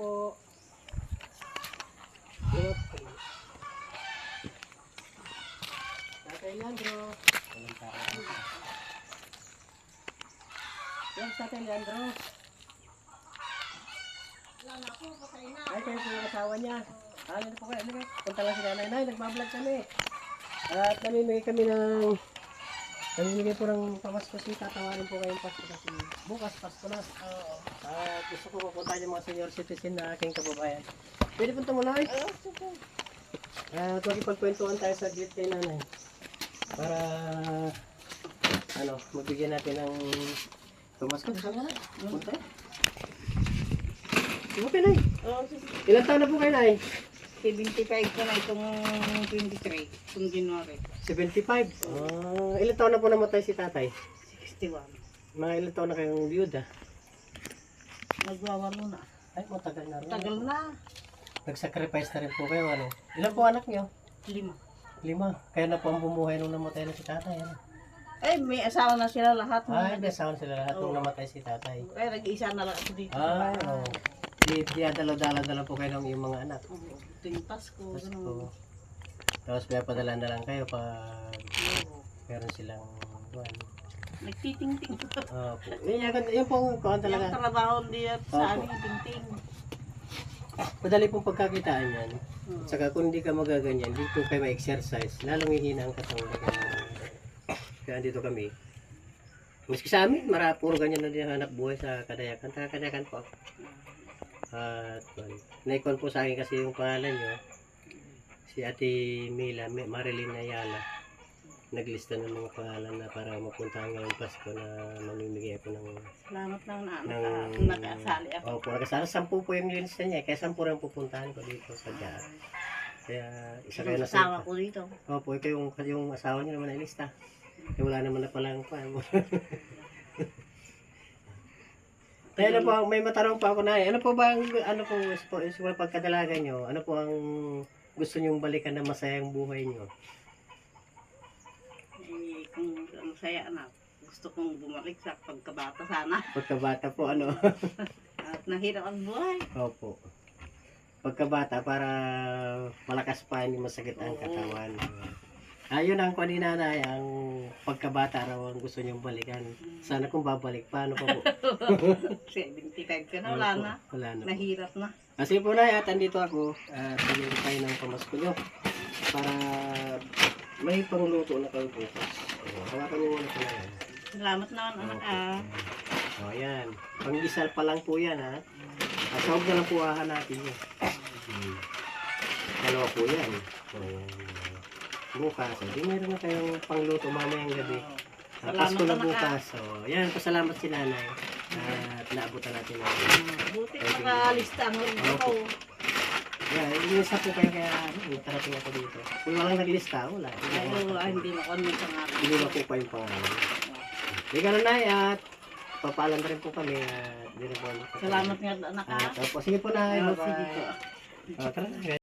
po. Tatay Leandro. Yan, Tatay Leandro. Ay, kayo po yung asawa niya. Ano po kayo? Punta lang si nanay. Nay, nagbablog kami. At namimigay po ng pamasko si tatawarin po kayong Pasko kasi bukas Pasko na. At gusto ko pupunta yung mga senior citizen na aking kababayan. Pwede punta mo na ay? At magipagkwentuhan tayo sa gate kay nanay. Para magbigyan natin ng pamasko. Saan na? Punta? Okay na. Ilan taon na po kayo na 75 ko na itong 23, itong January. 75? Ilan taon na po namatay si tatay? 61. Mga ilan taon na kayong biyuda? Nagwawalo na. Ay, matagal na rin. Tagal na. Nag-sacrifice na rin po kayo, ano? Ilan po anak niyo? 5. 5. Kaya na po ang bumuhay nung namatay na si tatay, ano? Ay, may asawa na sila lahat. Ay, may asawa sila lahat nung namatay si tatay. Ay, nag-iisa na lang ako dito. Ay, oo. Dala po kayo ng iyong mga anak. Ito yung Pasko. Pasko. Tapos pinapadala na lang kayo pag meron silang buwan. Nagtiting-ting. Opo. Yan po ang talaga. Yung trabaho diyan sa amin, ting-ting. Madali pong pagkakitaan yan. At saka kung hindi ka magaganyan, dito kayo ma-exercise, lalong hihina ang katawan. Kaya dito kami. Maski sa amin, puro ganyan na din hanap buhay sa Kadayakan. Kadayakan po ako. At naikon po sa akin kasi yung pangalan nyo, si Ate Mila, Marilyn Ayala. Naglista ng mga pangalan na para mapuntahan ngayong Pasko na mamimigay ako ng... Salamat lang na nakasali ako. Opo, nakasali. 10 po yung lista niya. Kaya 10 rin pupuntahan ko dito sa Diyan. Kaya isa kayo na sa... Asawa ko dito. Opo, ito yung asawa niyo naman na lista. Kaya wala naman na palang pa. Kaya ano po, may matanong pa ako na ano po ba ang pagkadalaga nyo? Ano po ang gusto nyong balikan na masayang buhay nyo? Eh, kung masaya na, gusto kong bumalik sa pagkabata sana. Pagkabata po, ano? At nahirap ang buhay. Opo. Pagkabata para malakas pa, hindi masakit ang katawan. Ayun ang kanina na ang pagkabata raw ang gusto niyong balikan. Sana kung babalik, paano pa po? 75 ka na, wala na. Wala na. Nahirap na. Kasi po na, at andito ako, bigyan tayo ng pamasko nyo para may pangluto na kayo bukas. Hawakan nyo muna pala yan. Salamat naman, anak ah. O yan, pang-isal pa lang po yan ha. Asawag na lang po hahanapin nyo. Dalawa po yan. So, bukas, hindi meron na kayong pangluto mamayang gabi. Pasko na bukas. So, yan, pasalamat si nanay. At naabutan natin na. Buti nakalista ang rin ako. Yan, inilista po kayo kaya tarating ako dito. Kung walang naglista, wala. Hindi na ko nito nga. Hindi na po pa yung pangalan. Hindi ka na nay at papaalam na rin po kami. Salamat nga anak ah. Sige po nay. Sige po. Tara na.